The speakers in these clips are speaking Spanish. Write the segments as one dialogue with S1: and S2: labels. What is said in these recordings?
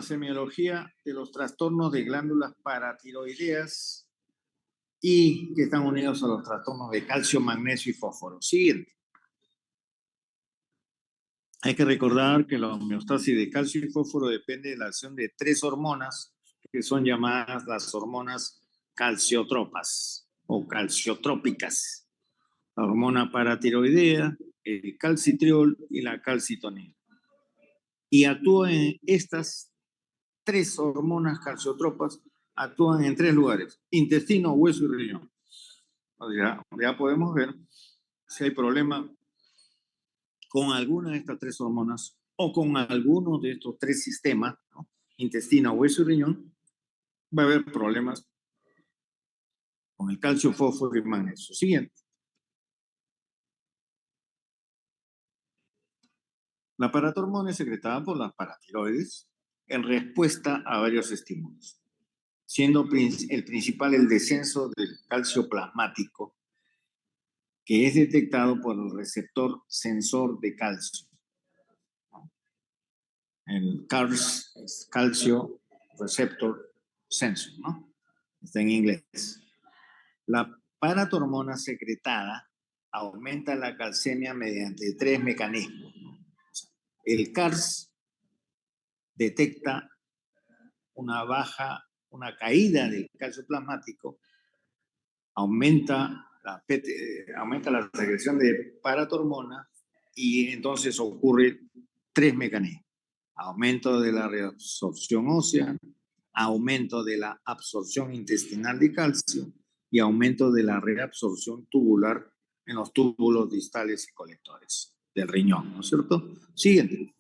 S1: semiología de los trastornos de glándulas paratiroideas y que están unidos a los trastornos de calcio, magnesio y fósforo. Siguiente. Hay que recordar que la homeostasis de calcio y fósforo depende de la acción de tres hormonas que son llamadas las hormonas calciotropas o calciotrópicas. La hormona paratiroidea, el calcitriol y la calcitonina. Y actúan en estas tres hormonas calciotropas, actúan en tres lugares: intestino, hueso y riñón. Ya podemos ver si hay problema con alguna de estas tres hormonas o con alguno de estos tres sistemas, ¿no? Intestino, hueso y riñón, va a haber problemas con el calcio, fósforo y magnesio. Siguiente. La paratormona es secretada por las paratiroides en respuesta a varios estímulos, siendo el principal el descenso del calcio plasmático, que es detectado por el receptor sensor de calcio. El CARS es Calcio Receptor Sensor, ¿no? Está en inglés. La paratormona secretada aumenta la calcemia mediante tres mecanismos. El CARS detecta una caída del calcio plasmático, aumenta la secreción de paratormona y entonces ocurre tres mecanismos: aumento de la reabsorción ósea, aumento de la absorción intestinal de calcio y aumento de la reabsorción tubular en los túbulos distales y colectores del riñón, ¿no es cierto? Siguiente.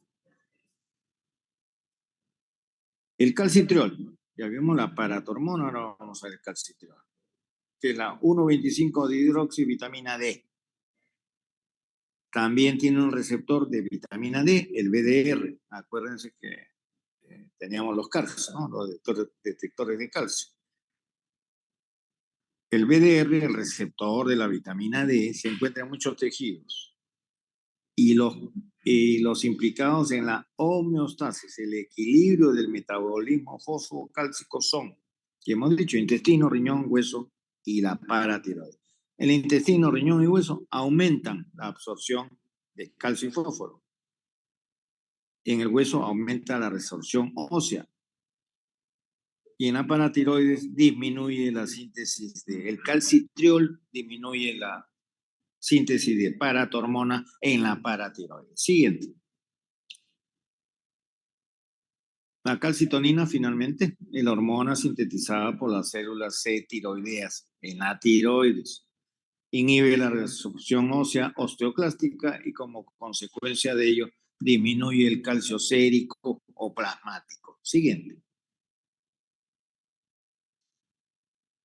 S1: El calcitriol. Ya vimos la paratormona, ahora vamos a ver el calcitriol, que es la 1,25 de hidroxivitamina D. También tiene un receptor de vitamina D, el VDR. Acuérdense que teníamos los CARS, ¿no? Los detectores de calcio. El VDR, el receptor de la vitamina D, se encuentra en muchos tejidos y los implicados en la homeostasis, el equilibrio del metabolismo fosfocálcico son, que hemos dicho, intestino, riñón, hueso y la paratiroides. El intestino, riñón y hueso aumentan la absorción de calcio y fósforo. En el hueso aumenta la resorción ósea. Y en la paratiroides disminuye la síntesis del calcitriol, disminuye la síntesis de paratormona en la paratiroides. Siguiente. La calcitonina, finalmente, es la hormona sintetizada por las células C tiroideas en la tiroides. Inhibe la resorción ósea osteoclástica y como consecuencia de ello disminuye el calcio sérico o plasmático. Siguiente.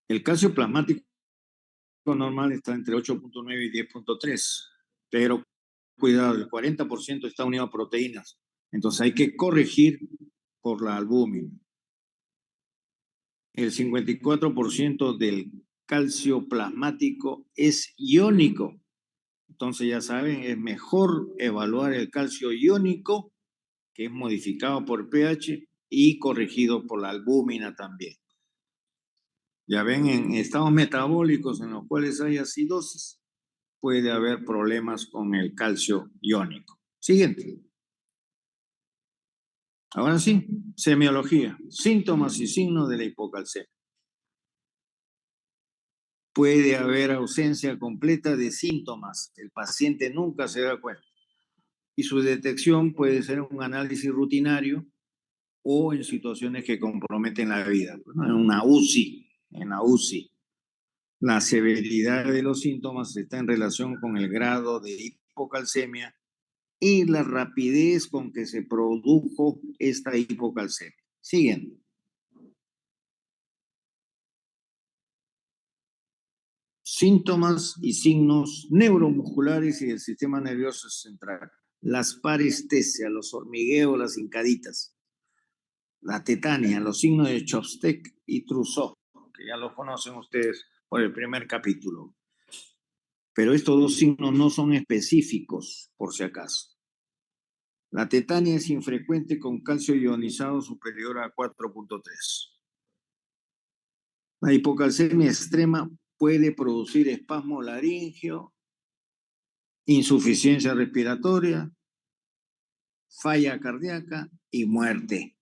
S1: El calcio plasmático normal está entre 8,9 y 10,3, pero cuidado, el 40% está unido a proteínas, entonces hay que corregir por la albúmina. El 54% del calcio plasmático es iónico, entonces ya saben, es mejor evaluar el calcio iónico, que es modificado por pH y corregido por la albúmina también. Ya ven, en estados metabólicos en los cuales hay acidosis, puede haber problemas con el calcio iónico. Siguiente. Ahora sí, semiología, síntomas y signos de la hipocalcemia. Puede haber ausencia completa de síntomas, el paciente nunca se da cuenta. Y su detección puede ser un análisis rutinario o en situaciones que comprometen la vida, ¿no? En una UCI, en la UCI. La severidad de los síntomas está en relación con el grado de hipocalcemia y la rapidez con que se produjo esta hipocalcemia. Siguiente. Síntomas y signos neuromusculares y del sistema nervioso central. Las parestesias, los hormigueos, las hincaditas. La tetania, los signos de Chopsteck y Trousseau, que ya los conocen ustedes por el primer capítulo. Pero estos dos signos no son específicos, por si acaso. La tetania es infrecuente con calcio ionizado superior a 4.3. La hipocalcemia extrema puede producir espasmo laríngeo, insuficiencia respiratoria, falla cardíaca y muerte.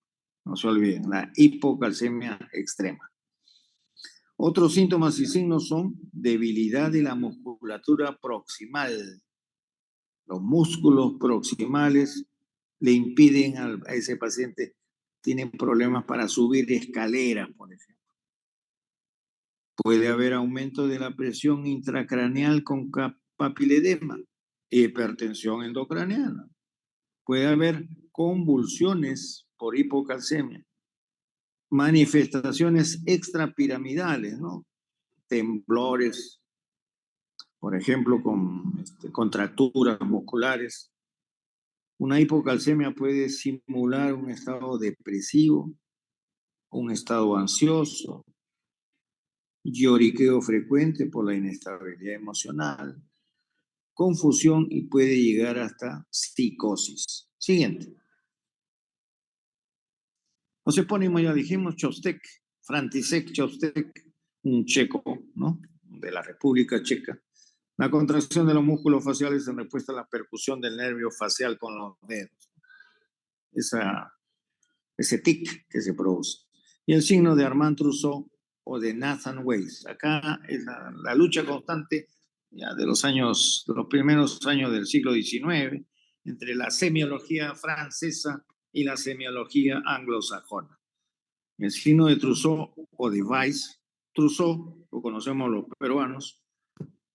S1: No se olviden, la hipocalcemia extrema. Otros síntomas y signos son debilidad de la musculatura proximal. Los músculos proximales le impiden a ese paciente, tienen problemas para subir escaleras, por ejemplo. Puede haber aumento de la presión intracraneal con papiledema, hipertensión endocraneana. Puede haber convulsiones por hipocalcemia, manifestaciones extrapiramidales, ¿no? Temblores, por ejemplo, con contracturas musculares. Una hipocalcemia puede simular un estado depresivo, un estado ansioso, lloriqueo frecuente por la inestabilidad emocional, confusión y puede llegar hasta psicosis. Siguiente. Los epónimos ya dijimos, Chostek, František Chostek, un checo, ¿no? De la República Checa. La contracción de los músculos faciales en respuesta a la percusión del nervio facial con los dedos. Ese tic que se produce. Y el signo de Armand Trousseau o de Nathan Weiss. Acá es la lucha constante ya de los primeros años del siglo XIX entre la semiología francesa y la semiología anglosajona. El signo de Trousseau o de Weiss, Trousseau lo conocemos los peruanos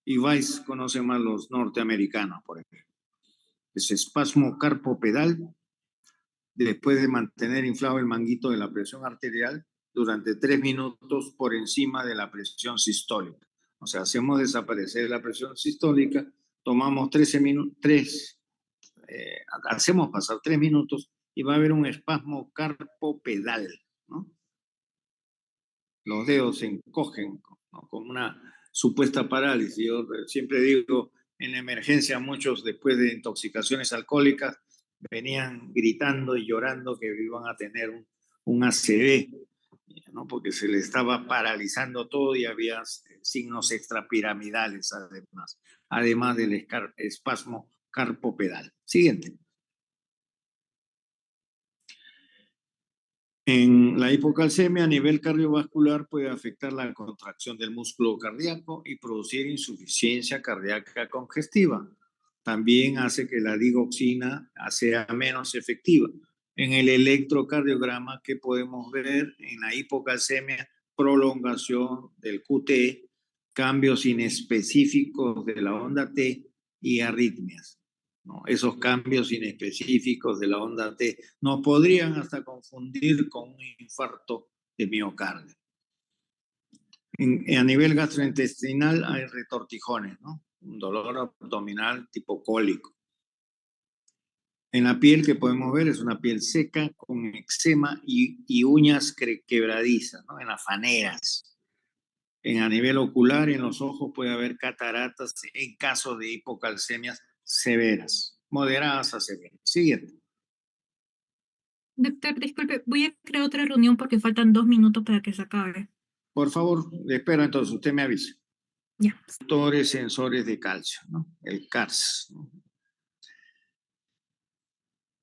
S1: y Weiss conocen más los norteamericanos, por ejemplo. Es espasmo carpopedal después de mantener inflado el manguito de la presión arterial durante 3 minutos por encima de la presión sistólica. O sea, hacemos desaparecer la presión sistólica, tomamos 13 minutos, hacemos pasar 3 minutos y va a haber un espasmo carpopedal, ¿no? Los dedos se encogen, ¿no? Como una supuesta parálisis. Yo siempre digo, en la emergencia muchos después de intoxicaciones alcohólicas venían gritando y llorando que iban a tener un ACV, ¿no? Porque se les estaba paralizando todo y había signos extrapiramidales además del espasmo carpopedal. Siguiente. En la hipocalcemia a nivel cardiovascular puede afectar la contracción del músculo cardíaco y producir insuficiencia cardíaca congestiva. También hace que la digoxina sea menos efectiva. En el electrocardiograma que podemos ver en la hipocalcemia, prolongación del QT, cambios inespecíficos de la onda T y arritmias, ¿no? Esos cambios inespecíficos de la onda T nos podrían hasta confundir con un infarto de miocardio. A nivel gastrointestinal hay retortijones, ¿no? Un dolor abdominal tipo cólico. En la piel que podemos ver es una piel seca con eczema y uñas quebradizas, ¿no? En las faneras. A nivel ocular, en los ojos puede haber cataratas en caso de hipocalcemias severas, moderadas a severas. Siguiente.
S2: Doctor, disculpe, voy a crear otra reunión porque faltan 2 minutos para que se acabe.
S1: Por favor, le espero entonces, usted me avisa.
S2: Ya.
S1: Receptores sensores de calcio, ¿no? El CARS, ¿no?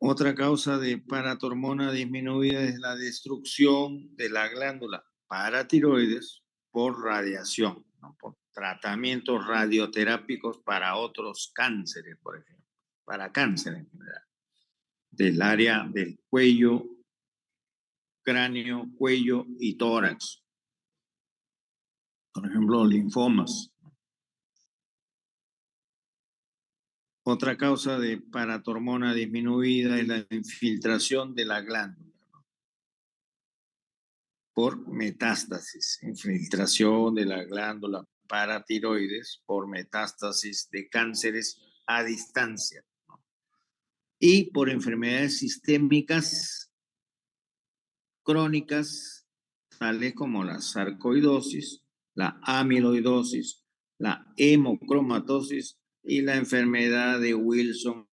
S1: Otra causa de paratormona disminuida es la destrucción de la glándula paratiroides por radiación, ¿no? Por tratamientos radioterápicos para otros cánceres, por ejemplo, para cáncer en general, del área del cuello, cráneo, cuello y tórax. Por ejemplo, linfomas. Otra causa de paratormona disminuida es la infiltración de la glándula, ¿no? Por metástasis, infiltración de la glándula paratiroides por metástasis de cánceres a distancia, ¿no? Y por enfermedades sistémicas crónicas, tales como la sarcoidosis, la amiloidosis, la hemocromatosis y la enfermedad de Wilson,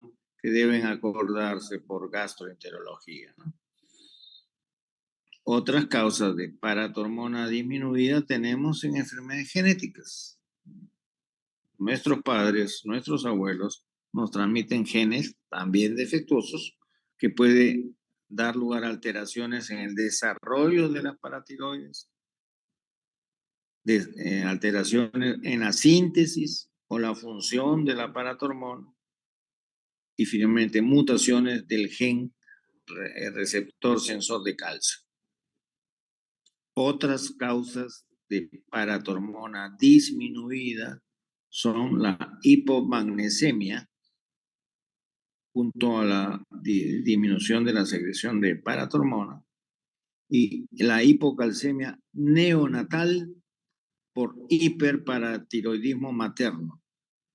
S1: que deben acordarse por gastroenterología, ¿no? Otras causas de paratormona disminuida tenemos en enfermedades genéticas. Nuestros padres, nuestros abuelos nos transmiten genes también defectuosos que puede dar lugar a alteraciones en el desarrollo de las paratiroides, alteraciones en la síntesis o la función de la paratormona y finalmente mutaciones del gen receptor sensor de calcio. Otras causas de paratormona disminuida son la hipomagnesemia, junto a la disminución de la secreción de paratormona, y la hipocalcemia neonatal por hiperparatiroidismo materno.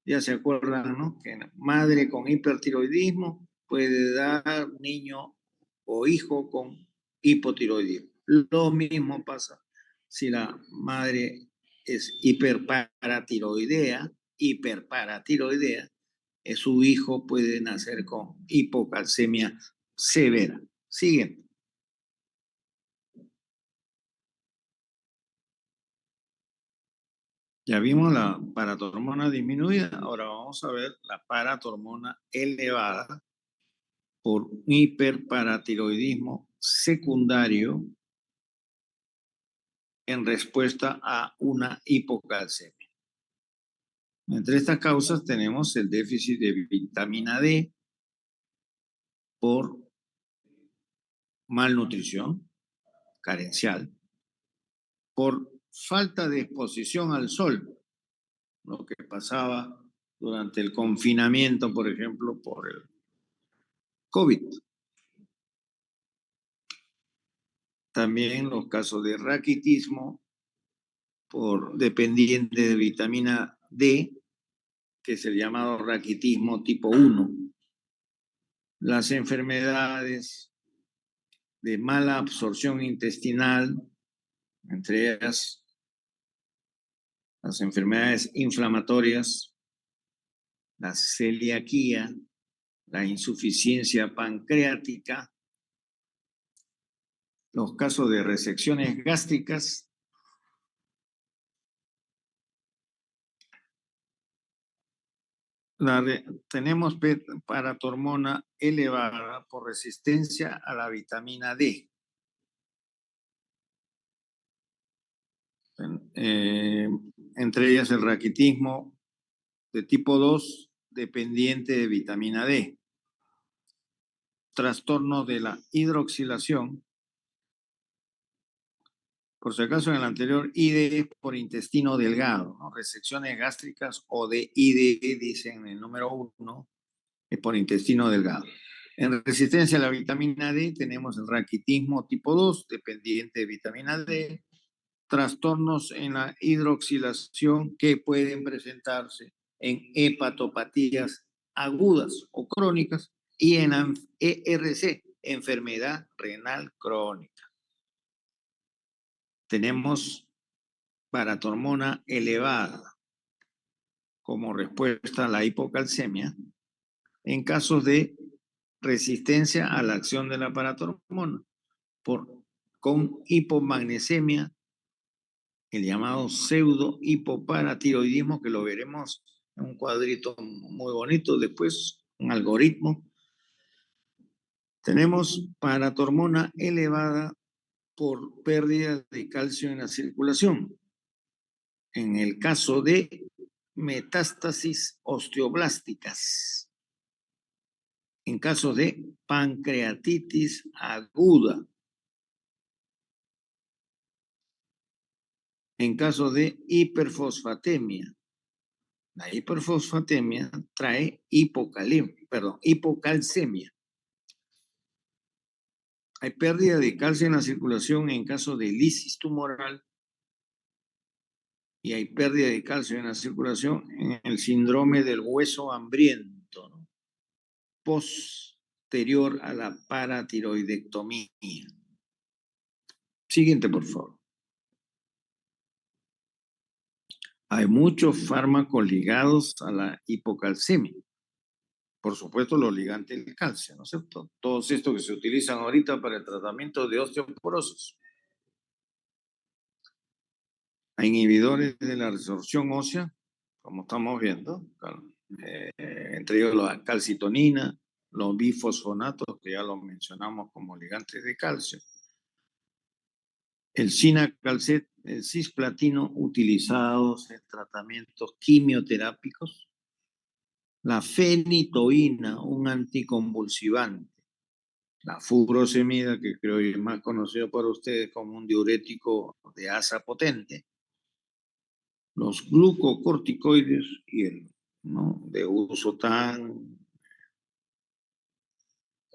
S1: Ya se acuerdan, ¿no? Que madre con hipertiroidismo puede dar niño o hijo con hipotiroidismo. Lo mismo pasa si la madre es hiperparatiroidea, su hijo puede nacer con hipocalcemia severa. Siguiente. Ya vimos la paratormona disminuida, ahora vamos a ver la paratormona elevada por hiperparatiroidismo secundario en respuesta a una hipocalcemia. Entre estas causas tenemos el déficit de vitamina D por malnutrición carencial, por falta de exposición al sol, lo que pasaba durante el confinamiento, por ejemplo, por el COVID. También los casos de raquitismo por dependiente de vitamina D, que es el llamado raquitismo tipo 1. Las enfermedades de mala absorción intestinal, entre ellas las enfermedades inflamatorias, la celiaquía, la insuficiencia pancreática, los casos de resecciones gástricas, tenemos paratormona elevada por resistencia a la vitamina D. Entre ellas el raquitismo de tipo 2 dependiente de vitamina D. Trastorno de la hidroxilación. Por si acaso en el anterior, IDE por intestino delgado, ¿no? Resecciones gástricas o de IDE, dicen el número 1, es por intestino delgado. En resistencia a la vitamina D tenemos el raquitismo tipo 2, dependiente de vitamina D, trastornos en la hidroxilación que pueden presentarse en hepatopatías agudas o crónicas y en ERC, enfermedad renal crónica. Tenemos paratormona elevada como respuesta a la hipocalcemia en casos de resistencia a la acción de la paratormona con hipomagnesemia, el llamado pseudo hipoparatiroidismo, que lo veremos en un cuadrito muy bonito después, un algoritmo. Tenemos paratormona elevada por pérdida de calcio en la circulación. En el caso de metástasis osteoblásticas, en caso de pancreatitis aguda, en caso de hiperfosfatemia. La hiperfosfatemia trae hipocalcemia. Hay pérdida de calcio en la circulación en caso de lisis tumoral y hay pérdida de calcio en la circulación en el síndrome del hueso hambriento, ¿no? Posterior a la paratiroidectomía. Siguiente, por favor. Hay muchos fármacos ligados a la hipocalcemia. por supuesto, los ligantes del calcio, ¿no es cierto? Todos estos que se utilizan ahorita para el tratamiento de osteoporosis. Inhibidores de la resorción ósea, como estamos viendo, claro, entre ellos la calcitonina, los bifosfonatos, que ya los mencionamos como ligantes de calcio, el cinacalcet, el cisplatino, utilizados en tratamientos quimioterápicos, la fenitoína, un anticonvulsivante, la furosemida, que creo que es más conocido por ustedes como un diurético de asa potente, los glucocorticoides y el, ¿no?, de uso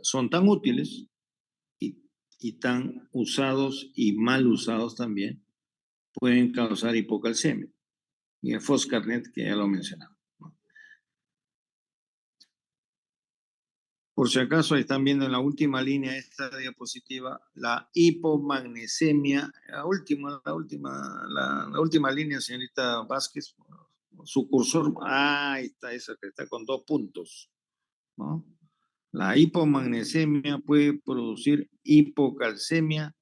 S1: son tan útiles y tan usados y mal usados también, pueden causar hipocalcemia. Y el foscarnet, que ya lo mencionamos. Por si acaso, ahí están viendo en la última línea de esta diapositiva la hipomagnesemia, la última línea, señorita Vázquez, su cursor, ahí está esa que está con 2 puntos, ¿no? La hipomagnesemia puede producir hipocalcemia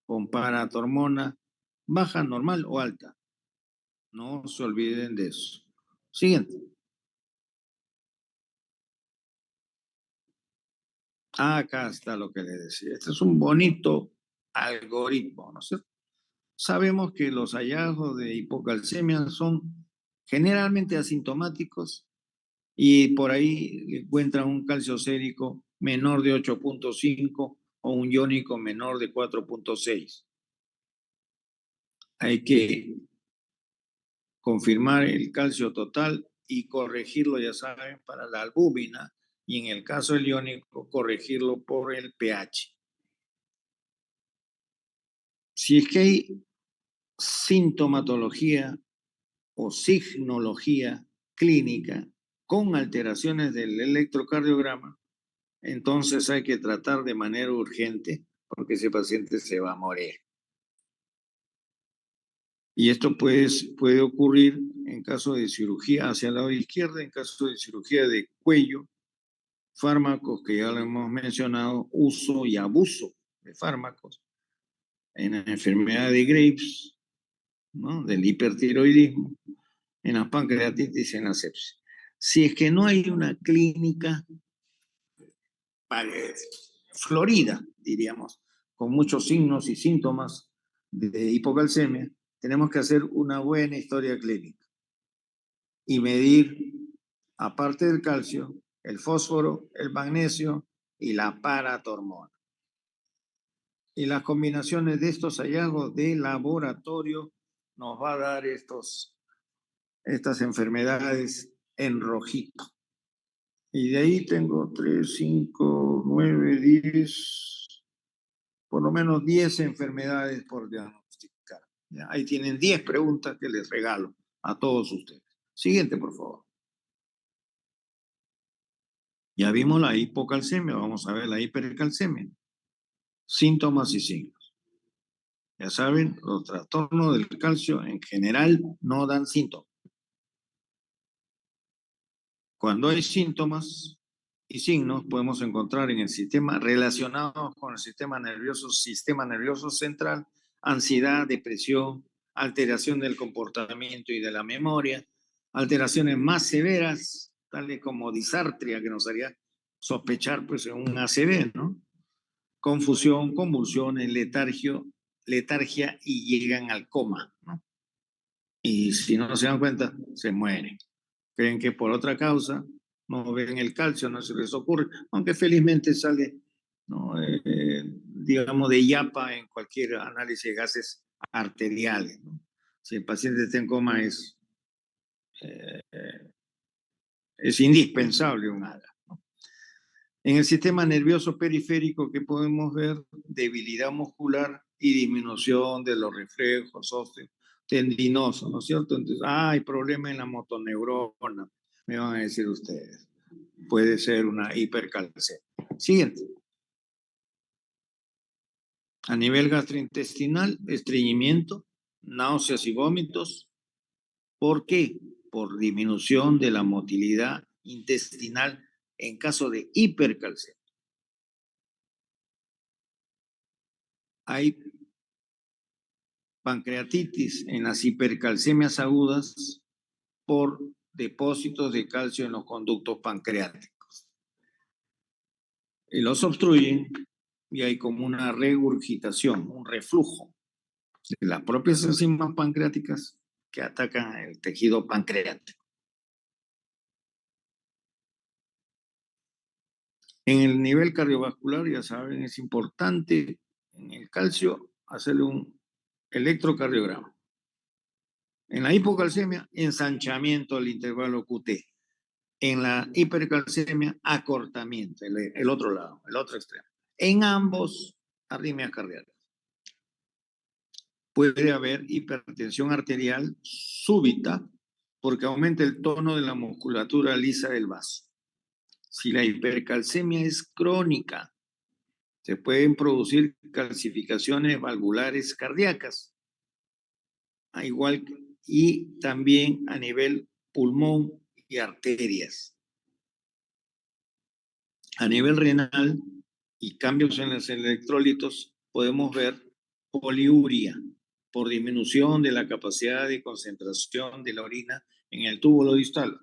S1: con paratormona baja, normal o alta. No se olviden de eso. Siguiente. Acá está lo que le decía. Este es un bonito algoritmo, ¿no es cierto? Sabemos que los hallazgos de hipocalcemia son generalmente asintomáticos y por ahí encuentran un calcio sérico menor de 8.5 o un iónico menor de 4.6. Hay que confirmar el calcio total y corregirlo, ya saben, para la albúmina, y en el caso del iónico, corregirlo por el pH. Si es que hay sintomatología o signología clínica con alteraciones del electrocardiograma, entonces hay que tratar de manera urgente porque ese paciente se va a morir. Y esto puede ocurrir en caso de cirugía hacia el lado izquierdo, en caso de cirugía de cuello, fármacos que ya lo hemos mencionado, uso y abuso de fármacos, en la enfermedad de Graves, ¿no?, del hipertiroidismo, en la pancreatitis y en la sepsis. Si es que no hay una clínica florida, diríamos, con muchos signos y síntomas de hipocalcemia, tenemos que hacer una buena historia clínica y medir, aparte del calcio, el fósforo, el magnesio y la paratormona. Y las combinaciones de estos hallazgos de laboratorio nos va a dar estas enfermedades en rojito. Y de ahí tengo 3, 5, 9, 10, por lo menos 10 enfermedades por diagnosticar. ¿Ya? Ahí tienen 10 preguntas que les regalo a todos ustedes. Siguiente, por favor. Ya vimos la hipocalcemia, vamos a ver la hipercalcemia. Síntomas y signos. Ya saben, los trastornos del calcio en general no dan síntomas. Cuando hay síntomas y signos, podemos encontrar en el sistema relacionados con el sistema nervioso central, ansiedad, depresión, alteración del comportamiento y de la memoria, alteraciones más severas, tales como disartria, que nos haría sospechar pues en un ACV, ¿no? Confusión, convulsiones, letargia y llegan al coma, ¿no? Y si no se dan cuenta, se mueren. Creen que por otra causa no ven el calcio, no se les ocurre, aunque felizmente sale, ¿no?, digamos, de yapa en cualquier análisis de gases arteriales, ¿no? Si el paciente está en coma eh, es indispensable un ADA, ¿no? En el sistema nervioso periférico, ¿qué podemos ver? Debilidad muscular y disminución de los reflejos óseos tendinosos, ¿no es cierto? Entonces, hay problema en la motoneurona, me van a decir ustedes. Puede ser una hipercalcemia. Siguiente. A nivel gastrointestinal, estreñimiento, náuseas y vómitos. ¿Por qué? Por disminución de la motilidad intestinal en caso de hipercalcemia. Hay pancreatitis en las hipercalcemias agudas por depósitos de calcio en los conductos pancreáticos. Y los obstruyen y hay como una regurgitación, un reflujo de las propias enzimas pancreáticas que atacan el tejido pancreático. En el nivel cardiovascular, ya saben, es importante en el calcio hacerle un electrocardiograma. En la hipocalcemia, ensanchamiento del intervalo QT. En la hipercalcemia, acortamiento, el otro lado, el otro extremo. En ambos, arritmias cardíacas. Puede haber hipertensión arterial súbita porque aumenta el tono de la musculatura lisa del vaso. Si la hipercalcemia es crónica, se pueden producir calcificaciones valvulares cardíacas, igual y también a nivel pulmón y arterias. A nivel renal y cambios en los electrolitos, podemos ver poliuria por disminución de la capacidad de concentración de la orina en el túbulo distal.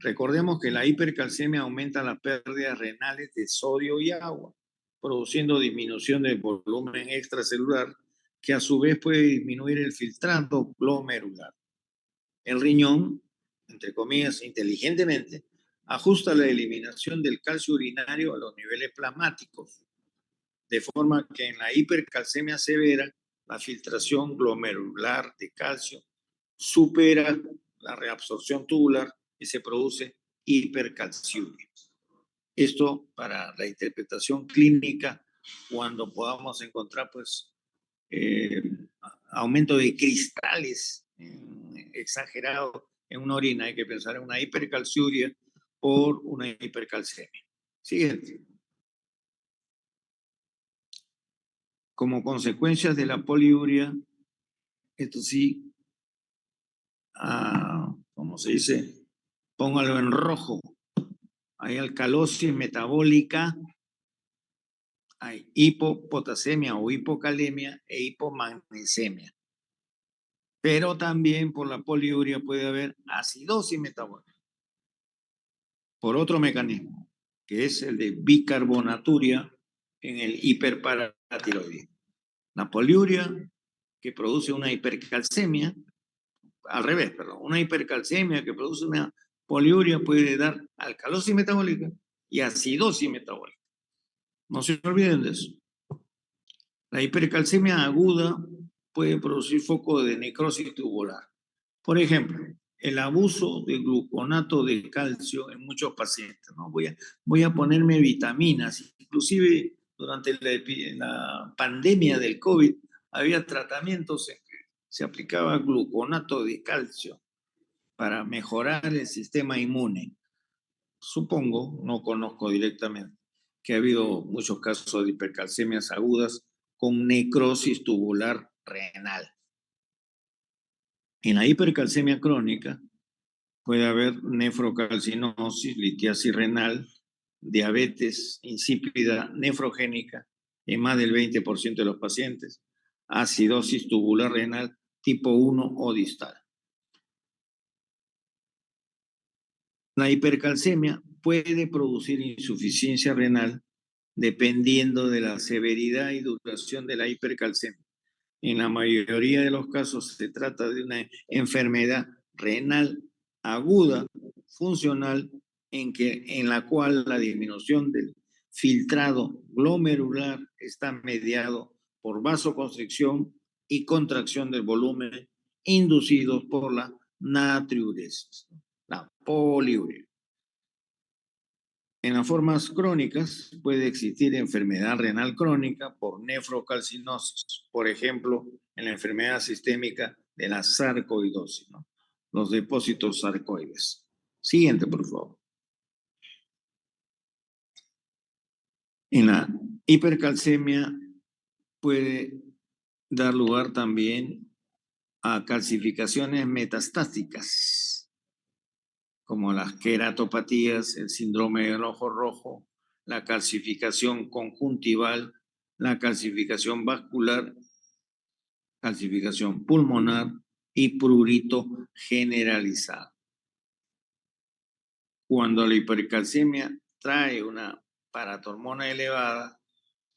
S1: Recordemos que la hipercalcemia aumenta las pérdidas renales de sodio y agua, produciendo disminución del volumen extracelular, que a su vez puede disminuir el filtrado glomerular. El riñón, entre comillas, inteligentemente, ajusta la eliminación del calcio urinario a los niveles plasmáticos, de forma que en la hipercalcemia severa, la filtración glomerular de calcio supera la reabsorción tubular y se produce hipercalciuria. Esto para la interpretación clínica, cuando podamos encontrar pues aumento de cristales exagerado en una orina, hay que pensar en una hipercalciuria por una hipercalcemia. Siguiente. Como consecuencias de la poliuria, esto sí, ¿cómo se dice? Póngalo en rojo. Hay alcalosis metabólica, hay hipopotasemia o hipocalemia e hipomagnesemia. Pero también por la poliuria puede haber acidosis metabólica. Por otro mecanismo, que es el de bicarbonaturia en el hiperparatiroidismo. La poliuria, que produce una hipercalcemia, al revés, perdón, una hipercalcemia que produce una poliuria puede dar alcalosis metabólica y acidosis metabólica. No se olviden de eso. La hipercalcemia aguda puede producir foco de necrosis tubular. Por ejemplo, el abuso de gluconato de calcio en muchos pacientes, ¿no? Voy a ponerme vitaminas. Inclusive durante la pandemia del COVID había tratamientos en que se aplicaba gluconato de calcio para mejorar el sistema inmune. Supongo, no conozco directamente, que ha habido muchos casos de hipercalcemias agudas con necrosis tubular renal. En la hipercalcemia crónica puede haber nefrocalcinosis, litiasis renal, diabetes insípida nefrogénica en más del 20% de los pacientes, acidosis tubular renal tipo 1 o distal. La hipercalcemia puede producir insuficiencia renal dependiendo de la severidad y duración de la hipercalcemia. En la mayoría de los casos se trata de una enfermedad renal aguda, funcional, en la cual la disminución del filtrado glomerular está mediado por vasoconstricción y contracción del volumen inducidos por la natriuresis, la poliuria. En las formas crónicas puede existir enfermedad renal crónica por nefrocalcinosis, por ejemplo, en la enfermedad sistémica de la sarcoidosis, ¿no? Los depósitos sarcoides. Siguiente, por favor. En la hipercalcemia puede dar lugar también a calcificaciones metastáticas, como las queratopatías, el síndrome del ojo rojo, la calcificación conjuntival, la calcificación vascular, calcificación pulmonar y prurito generalizado. Cuando la hipercalcemia trae una paratormona elevada,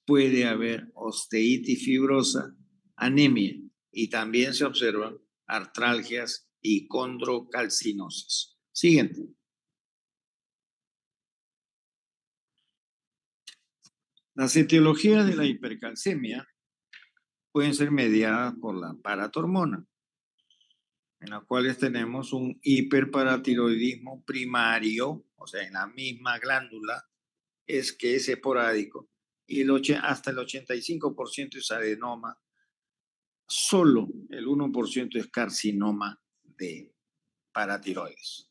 S1: puede haber osteitis fibrosa, anemia y también se observan artralgias y condrocalcinosis. Siguiente. Las etiologías de la hipercalcemia pueden ser mediadas por la paratormona, en las cuales tenemos un hiperparatiroidismo primario, o sea, en la misma glándula, es que es esporádico, y hasta el 85% es adenoma, solo el 1% es carcinoma de paratiroides.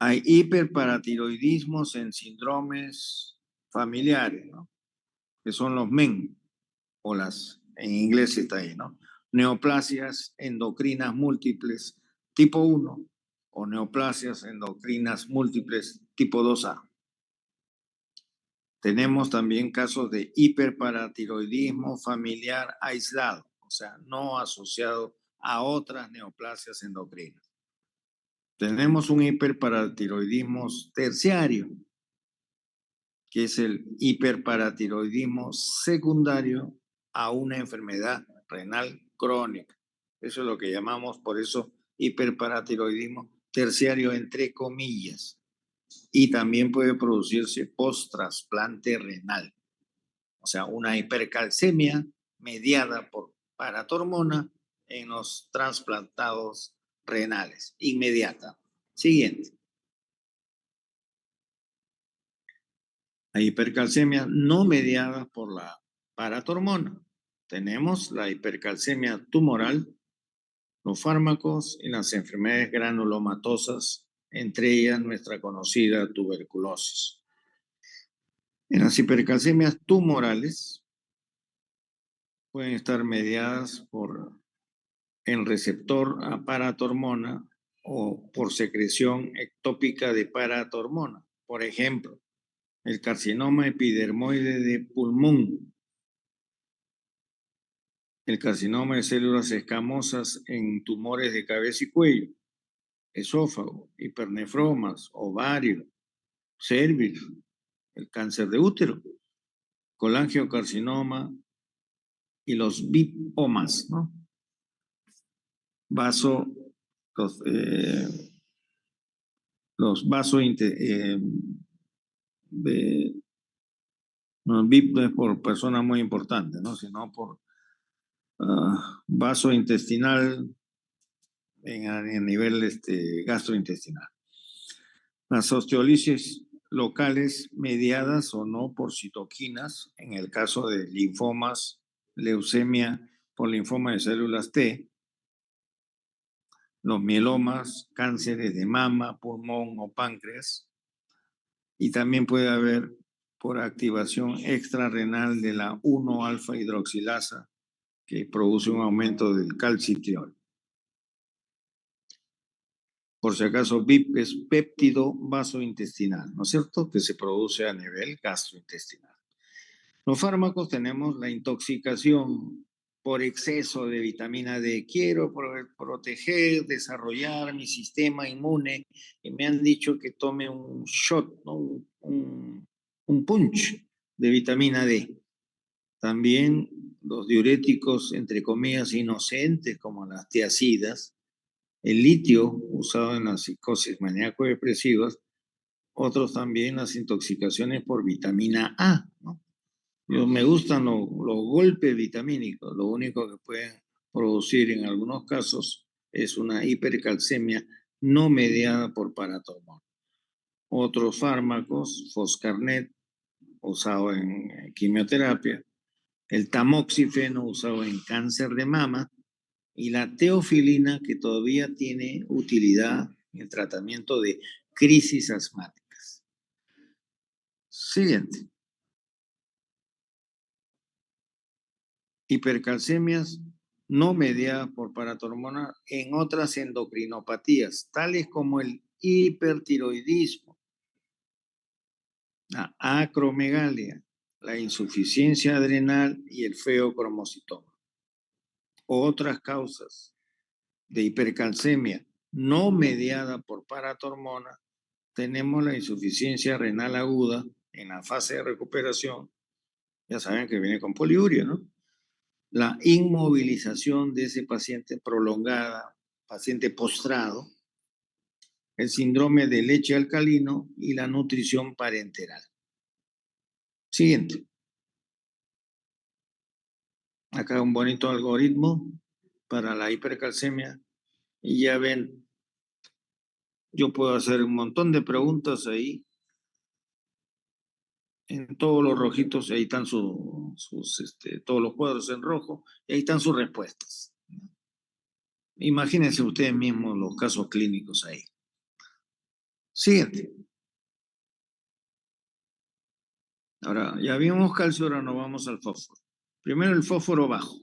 S1: Hay hiperparatiroidismos en síndromes familiares, ¿no? Que son los MEN, o en inglés está ahí, ¿no? Neoplasias endocrinas múltiples tipo 1 o neoplasias endocrinas múltiples tipo 2A. Tenemos también casos de hiperparatiroidismo familiar aislado, o sea, no asociado a otras neoplasias endocrinas. Tenemos un hiperparatiroidismo terciario, que es el hiperparatiroidismo secundario a una enfermedad renal crónica. Eso es lo que llamamos, por eso, hiperparatiroidismo terciario, entre comillas. Y también puede producirse post-trasplante renal. O sea, una hipercalcemia mediada por paratormona en los trasplantados renales, inmediata. Siguiente. La hipercalcemia no mediada por la paratormona. Tenemos la hipercalcemia tumoral, los fármacos y las enfermedades granulomatosas, entre ellas nuestra conocida tuberculosis. En las hipercalcemias tumorales pueden estar mediadas por el receptor a paratormona o por secreción ectópica de paratormona. Por ejemplo, el carcinoma epidermoide de pulmón, el carcinoma de células escamosas en tumores de cabeza y cuello, esófago, hipernefromas, ovario, cervix, el cáncer de útero, colangiocarcinoma y los bipomas, ¿no? Los vasos no, VIP no es por persona muy importante, ¿no? Sino por vaso intestinal en nivel gastrointestinal. Las osteolisis locales mediadas o no por citoquinas, en el caso de linfomas, leucemia por linfoma de células T, los mielomas, cánceres de mama, pulmón o páncreas, y también puede haber por activación extrarrenal de la 1-alfa hidroxilasa, que produce un aumento del calcitriol. Por si acaso, BIP es péptido vasointestinal, ¿no es cierto? Que se produce a nivel gastrointestinal. Los fármacos tenemos la intoxicación por exceso de vitamina D. Quiero proteger, desarrollar mi sistema inmune y me han dicho que tome un shot, ¿no? un punch de vitamina D. También los diuréticos, entre comillas, inocentes, como las tiacidas, el litio usado en las psicosis maníaco-depresivas, otros también las intoxicaciones por vitamina A, ¿no? Me gustan los golpes vitamínicos, lo único que pueden producir en algunos casos es una hipercalcemia no mediada por paratormona. Otros fármacos, Foscarnet, usado en quimioterapia, el tamoxifeno, usado en cáncer de mama, y la teofilina, que todavía tiene utilidad en el tratamiento de crisis asmáticas. Siguiente. Hipercalcemias no mediadas por paratormona en otras endocrinopatías, tales como el hipertiroidismo, la acromegalia, la insuficiencia adrenal y el feocromocitoma. Otras causas de hipercalcemia no mediada por paratormona, tenemos la insuficiencia renal aguda en la fase de recuperación. Ya saben que viene con poliuria, ¿no? La inmovilización de ese paciente prolongada, paciente postrado, el síndrome de leche alcalino y la nutrición parenteral. Siguiente. Acá un bonito algoritmo para la hipercalcemia. Y ya ven, yo puedo hacer un montón de preguntas ahí. En todos los rojitos, ahí están todos los cuadros en rojo, y ahí están sus respuestas. Imagínense ustedes mismos los casos clínicos ahí. Siguiente. Ahora, ya vimos calcio, ahora nos vamos al fósforo. Primero el fósforo bajo.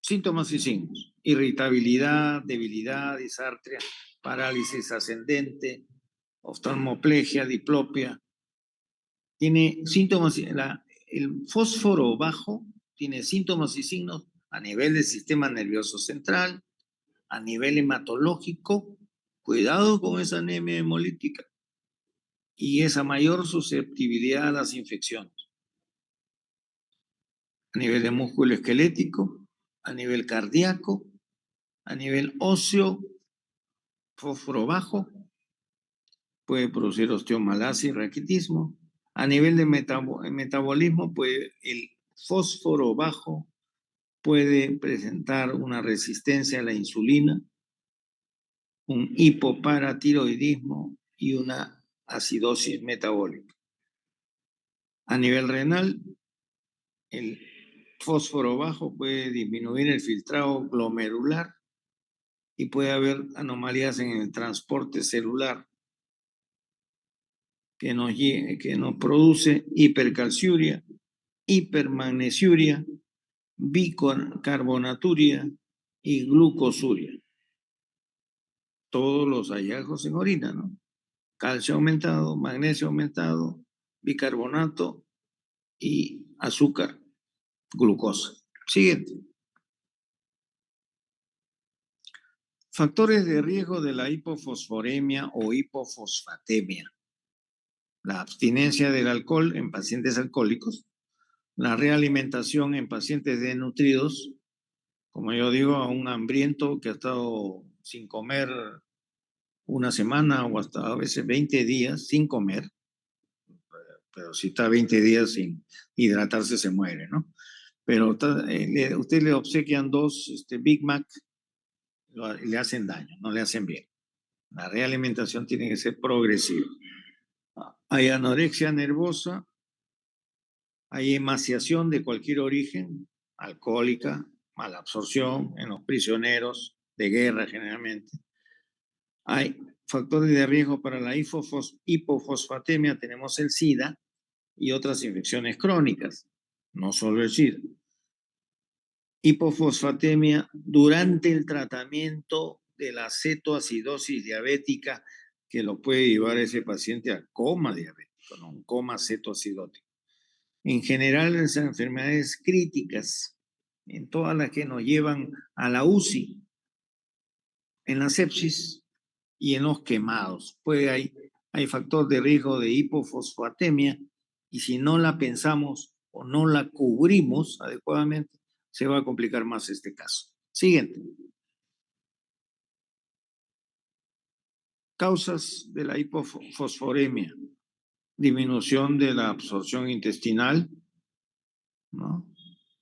S1: Síntomas y signos. Irritabilidad, debilidad, disartria, parálisis ascendente, oftalmoplegia, diplopia. Tiene síntomas, el fósforo bajo tiene síntomas y signos a nivel del sistema nervioso central, a nivel hematológico. Cuidado con esa anemia hemolítica y esa mayor susceptibilidad a las infecciones. A nivel de músculo esquelético, a nivel cardíaco, a nivel óseo, fósforo bajo, puede producir osteomalacia y raquitismo. A nivel de metabolismo, el fósforo bajo puede presentar una resistencia a la insulina, un hipoparatiroidismo y una acidosis metabólica. A nivel renal, el fósforo bajo puede disminuir el filtrado glomerular y puede haber anomalías en el transporte celular que nos produce hipercalciuria, hipermagnesiuria, bicarbonaturia y glucosuria. Todos los hallazgos en orina, ¿no? Calcio aumentado, magnesio aumentado, bicarbonato y azúcar, glucosa. Siguiente. Factores de riesgo de la hipofosforemia o hipofosfatemia. La abstinencia del alcohol en pacientes alcohólicos, la realimentación en pacientes desnutridos, como yo digo, a un hambriento que ha estado sin comer una semana o hasta a veces 20 días sin comer, pero si está 20 días sin hidratarse se muere, ¿no? Pero usted le obsequian dos Big Mac, le hacen daño, no le hacen bien. La realimentación tiene que ser progresiva. Hay anorexia nervosa, hay emaciación de cualquier origen, alcohólica, mala absorción en los prisioneros de guerra generalmente. Hay factores de riesgo para la hipofosfatemia, tenemos el SIDA y otras infecciones crónicas, no solo el SIDA. Hipofosfatemia durante el tratamiento de la cetoacidosis diabética que lo puede llevar a ese paciente a coma diabético, ¿no? Un coma cetoacidótico. En general, esas enfermedades críticas, en todas las que nos llevan a la UCI, en la sepsis y en los quemados. Hay factor de riesgo de hipofosfatemia y si no la pensamos o no la cubrimos adecuadamente, se va a complicar más este caso. Siguiente. Causas de la hipofosforemia. Disminución de la absorción intestinal, ¿no?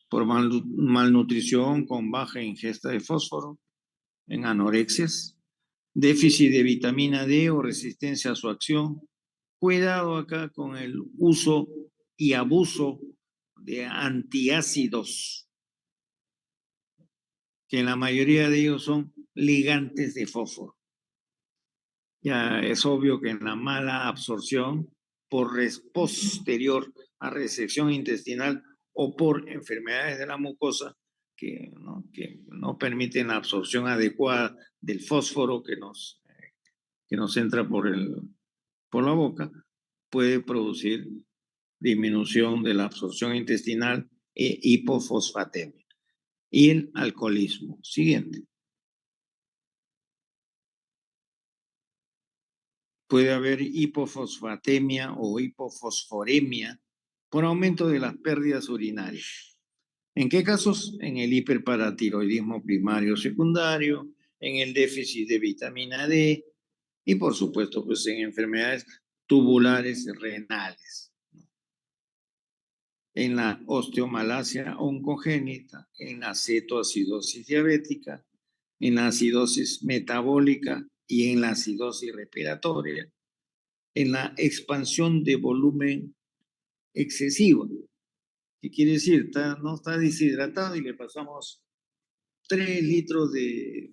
S1: Por malnutrición con baja ingesta de fósforo, en anorexias, déficit de vitamina D o resistencia a su acción. Cuidado acá con el uso y abuso de antiácidos, que la mayoría de ellos son ligantes de fósforo. Ya es obvio que en la mala absorción posterior a resección intestinal o por enfermedades de la mucosa que no permiten la absorción adecuada del fósforo que nos que nos entra por la boca, puede producir disminución de la absorción intestinal e hipofosfatemia. Y el alcoholismo. Siguiente. Puede haber hipofosfatemia o hipofosforemia por aumento de las pérdidas urinarias. ¿En qué casos? En el hiperparatiroidismo primario o secundario, en el déficit de vitamina D y por supuesto pues en enfermedades tubulares renales, en la osteomalacia oncogénita, en la cetoacidosis diabética, en la acidosis metabólica y en la acidosis respiratoria, en la expansión de volumen excesiva. ¿Qué quiere decir? No está deshidratado y le pasamos 3 litros de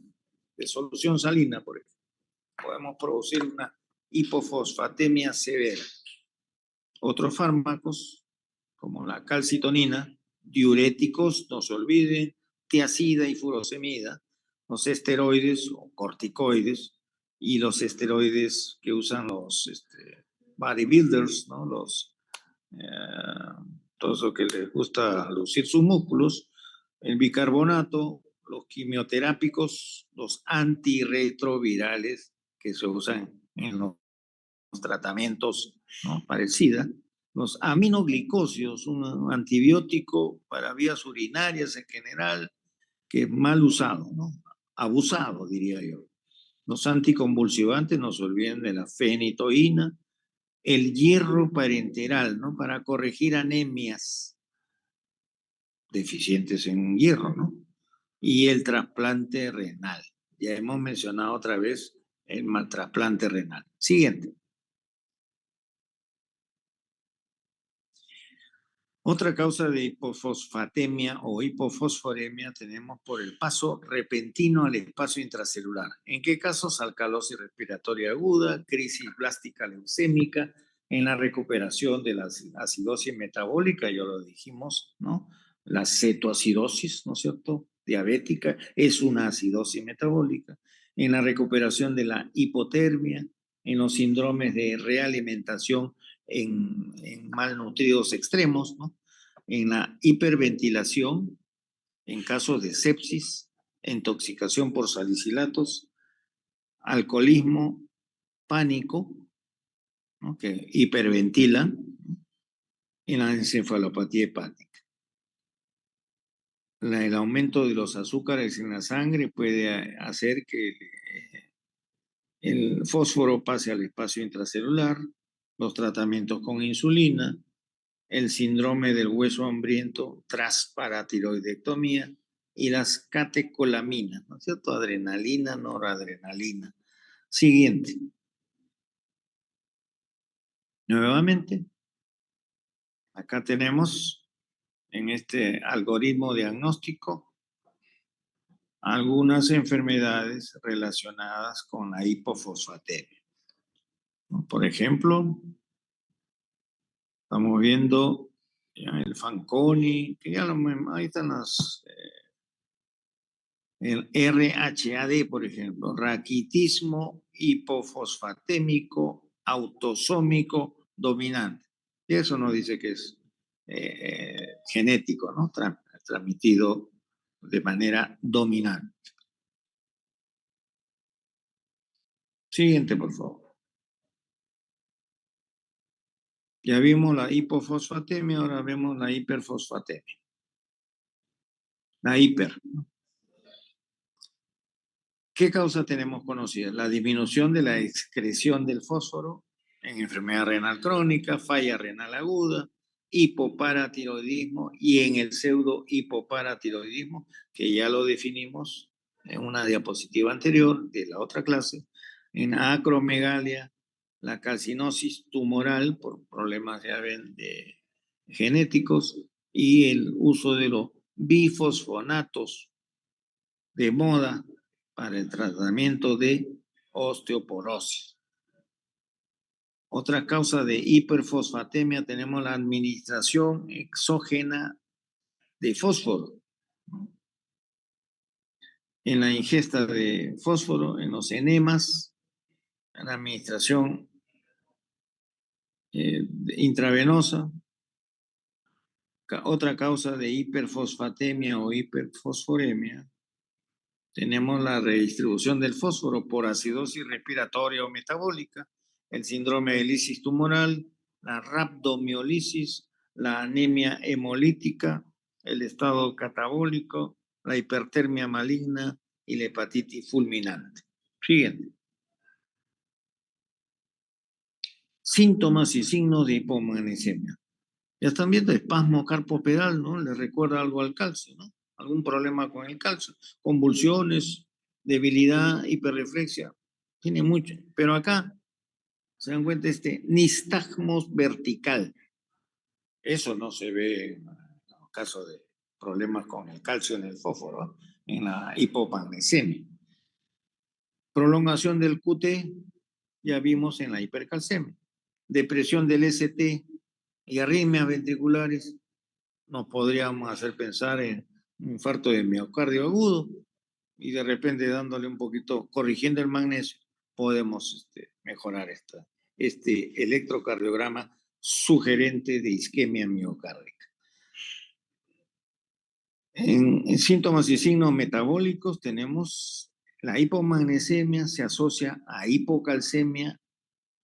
S1: solución salina, por ejemplo. Podemos producir una hipofosfatemia severa. Otros fármacos, como la calcitonina, diuréticos, no se olviden, tiacida y furosemida, los esteroides o corticoides y los esteroides que usan los bodybuilders, ¿no? Todos los que les gusta lucir sus músculos, el bicarbonato, los quimioterápicos, los antirretrovirales que se usan en los tratamientos, ¿no? para el SIDA, los aminoglicosios, un antibiótico para vías urinarias en general, que es mal usado, ¿no? Abusado, diría yo. Los anticonvulsivantes, no se olviden de la fenitoína, el hierro parenteral, ¿no? Para corregir anemias deficientes en hierro, ¿no? Y el trasplante renal. Ya hemos mencionado otra vez el trasplante renal. Siguiente. Otra causa de hipofosfatemia o hipofosforemia tenemos por el paso repentino al espacio intracelular. ¿En qué casos? Alcalosis respiratoria aguda, crisis blástica leucémica, en la recuperación de la acidosis metabólica, ya lo dijimos, ¿no? La cetoacidosis, ¿no es cierto? Diabética es una acidosis metabólica. En la recuperación de la hipotermia, en los síndromes de realimentación en malnutridos extremos, ¿no? En la hiperventilación, en casos de sepsis, intoxicación por salicilatos, alcoholismo, pánico, ¿no? que hiperventilan, en la encefalopatía hepática. El aumento de los azúcares en la sangre puede hacer que el fósforo pase al espacio intracelular, los tratamientos con insulina, el síndrome del hueso hambriento tras paratiroidectomía y las catecolaminas, ¿no es cierto? Adrenalina, noradrenalina. Siguiente. Nuevamente, acá tenemos en este algoritmo diagnóstico algunas enfermedades relacionadas con la hipofosfatemia. Por ejemplo, estamos viendo ya el Fanconi, que ya ahí están el RHAD, por ejemplo, raquitismo hipofosfatémico autosómico dominante. Y eso no dice que es genético, ¿no? Transmitido de manera dominante. Siguiente, por favor. Ya vimos la hipofosfatemia, ahora vemos la hiperfosfatemia. La hiper. ¿Qué causa tenemos conocida? La disminución de la excreción del fósforo en enfermedad renal crónica, falla renal aguda, hipoparatiroidismo y en el pseudo hipoparatiroidismo, que ya lo definimos en una diapositiva anterior de la otra clase, en acromegalia, la calcinosis tumoral por problemas ya ven, de genéticos y el uso de los bifosfonatos de moda para el tratamiento de osteoporosis. Otra causa de hiperfosfatemia tenemos la administración exógena de fósforo. En la ingesta de fósforo, en los enemas, en la administración intravenosa. Otra causa de hiperfosfatemia o hiperfosforemia, tenemos la redistribución del fósforo por acidosis respiratoria o metabólica, el síndrome de lisis tumoral, la rhabdomiolisis, la anemia hemolítica, el estado catabólico, la hipertermia maligna y la hepatitis fulminante. Siguiente. Síntomas y signos de hipomagnesemia. Ya están viendo espasmo carpopedal, ¿no? Les recuerda algo al calcio, ¿no? Algún problema con el calcio. Convulsiones, debilidad, hiperreflexia. Tiene mucho. Pero acá se dan cuenta nistagmos vertical. Eso no se ve en los casos de problemas con el calcio en el fósforo, ¿no? En la hipomagnesemia. Prolongación del QT, ya vimos en la hipercalcemia. Depresión del ST y arritmias ventriculares, nos podríamos hacer pensar en un infarto de miocardio agudo y de repente dándole un poquito, corrigiendo el magnesio, podemos mejorar este electrocardiograma sugerente de isquemia miocárdica. En síntomas y signos metabólicos tenemos la hipomagnesemia, se asocia a hipocalcemia,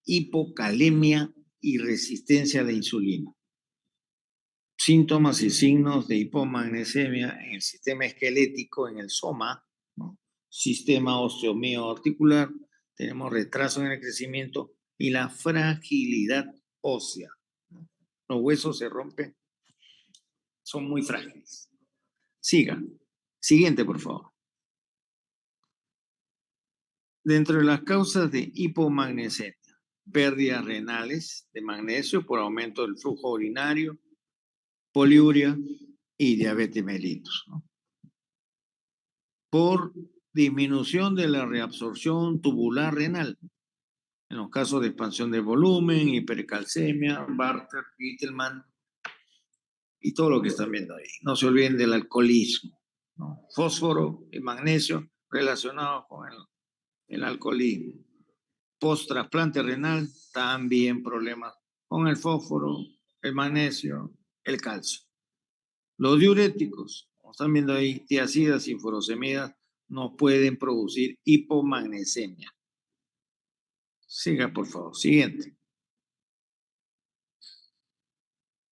S1: hipocalemia y resistencia a la insulina. Síntomas y signos de hipomagnesemia en el sistema esquelético, en el soma, ¿no? Sistema osteomio articular, tenemos retraso en el crecimiento y la fragilidad ósea, ¿no? Los huesos se rompen, son muy frágiles. Siga. Siguiente, por favor. Dentro de las causas de hipomagnesemia, pérdidas renales de magnesio por aumento del flujo urinario, poliuria y diabetes mellitus, ¿no? Por disminución de la reabsorción tubular renal, en los casos de expansión de volumen, hipercalcemia, Bartter, Gittelman y todo lo que están viendo ahí. No se olviden del alcoholismo, ¿no? Fósforo y magnesio relacionados con el alcoholismo. Post-trasplante renal, también problemas con el fósforo, el magnesio, el calcio. Los diuréticos, como están viendo ahí, tiazidas y furosemidas, no pueden producir hipomagnesemia. Siga, por favor. Siguiente.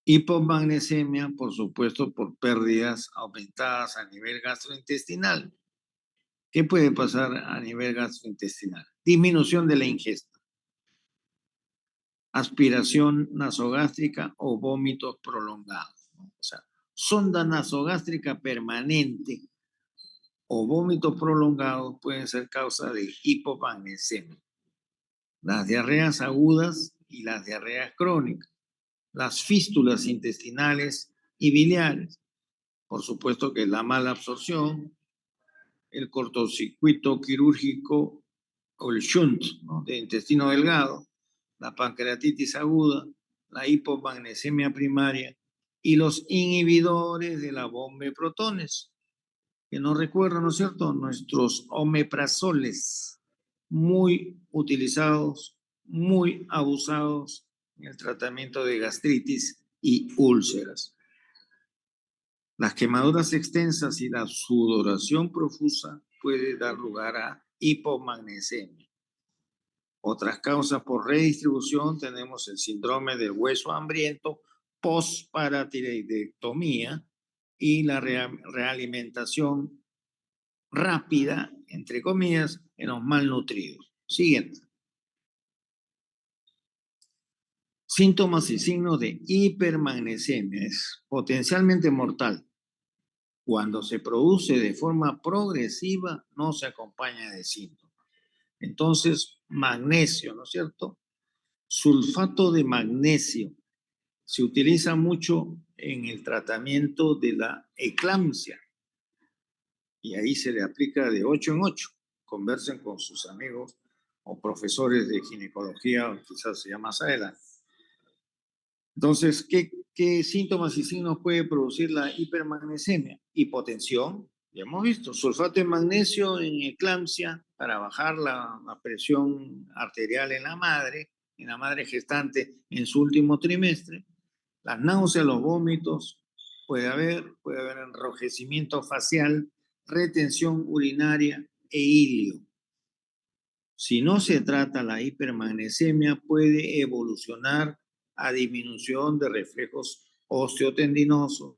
S1: Hipomagnesemia, por supuesto, por pérdidas aumentadas a nivel gastrointestinal. ¿Qué puede pasar a nivel gastrointestinal? Disminución de la ingesta, aspiración nasogástrica o vómitos prolongados, ¿no? O sea, sonda nasogástrica permanente o vómitos prolongados pueden ser causa de hipomagnesemia. Las diarreas agudas y las diarreas crónicas, las fístulas intestinales y biliares, por supuesto que la mala absorción, el cortocircuito quirúrgico o el shunt, ¿no?, de intestino delgado, la pancreatitis aguda, la hipomagnesemia primaria y los inhibidores de la bomba de protones, que no recuerdo, ¿no es cierto?, nuestros omeprazoles, muy utilizados, muy abusados en el tratamiento de gastritis y úlceras. Las quemaduras extensas y la sudoración profusa puede dar lugar a hipomagnesemia. Otras causas por redistribución tenemos el síndrome del hueso hambriento postparatiroidectomía y la realimentación rápida, entre comillas, en los malnutridos. Siguiente. Síntomas y signos de hipermagnesemia. Es potencialmente mortal. Cuando se produce de forma progresiva, no se acompaña de síntomas. Entonces, magnesio, ¿no es cierto? Sulfato de magnesio se utiliza mucho en el tratamiento de la eclampsia. Y ahí se le aplica de 8 en 8. Conversen con sus amigos o profesores de ginecología, o quizás sea más adelante. Entonces, ¿qué síntomas y signos puede producir la hipermagnesemia? Hipotensión, Ya hemos visto, sulfato de magnesio en eclampsia para bajar la presión arterial en la madre gestante en su último trimestre. Las náuseas, los vómitos, puede haber enrojecimiento facial, retención urinaria e ilio. Si no se trata la hipermagnesemia, puede evolucionar a disminución de reflejos osteotendinosos,